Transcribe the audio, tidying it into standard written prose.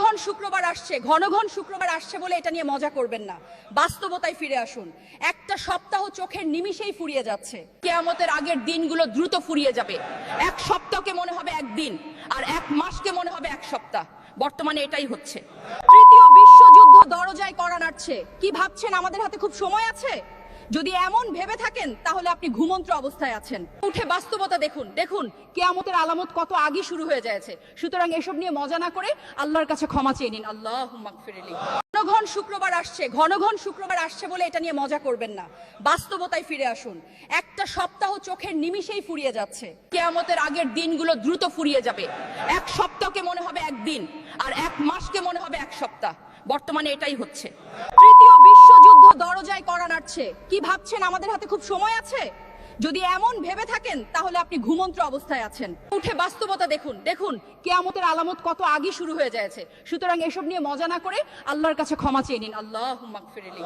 ঘন শুক্রবার আসছে, ঘন ঘন শুক্রবার আসছে বলে এটা নিয়ে মজা করবেন না। বাস্তবতায় ফিরে আসুন। একটা সপ্তাহ চোখের নিমিষেই ফুরিয়ে যাচ্ছে। কিয়ামতের আগের দিনগুলো দ্রুত ফুরিয়ে যাবে। এক সপ্তাহকে মনে হবে একদিন, আর এক মাসকে মনে হবে এক সপ্তাহ। বর্তমানে এটাই হচ্ছে। তৃতীয় বিশ্বযুদ্ধ দরজায় কড়া নাড়ছে। কি ভাবছেন আমাদের হাতে খুব সময় আছে? যদি এমন ভেবে থাকেন তাহলে আপনি ঘুমন্ত অবস্থায় আছেন। উঠে বাস্তবতা দেখুন। দেখুন কিয়ামতের আলামত কত আগে শুরু হয়ে যাচ্ছে। সুতরাং এসব নিয়ে মজা না করে আল্লাহর কাছে ক্ষমা চেয়ে নিন। আল্লাহুম্মা গফিরলি। ঘন ঘন শুক্রবার আসছে, ঘন ঘন শুক্রবার আসছে বলে এটা নিয়ে মজা করবেন না। বাস্তবতায় ফিরে আসুন। একটা সপ্তাহ চোখের নিমিষেই ফুরিয়ে যাচ্ছে। কিয়ামতের আগের দিনগুলো দ্রুত ফুরিয়ে যাবে। এক সপ্তাহকে মনে হবে একদিন, আর এক মাসকে মনে হবে এক সপ্তাহ। বর্তমানে এটাই হচ্ছে। তৃতীয় বিশ্বযুদ্ধ দরজায় কড়া নাড়ছে। কি ভাবছেন আমাদের হাতে খুব সময় আছে? যদি এমন ভেবে থাকেন তাহলে আপনি ঘুমন্ত অবস্থায় আছেন। উঠে বাস্তবতা দেখুন। দেখুন কিয়ামতের আলামত কত আগে শুরু হয়ে যাচ্ছে। সুতরাং এসব নিয়ে মজা না করে আল্লাহর কাছে ক্ষমা চেয়ে নিন। আল্লাহুম্মা গফিরলি।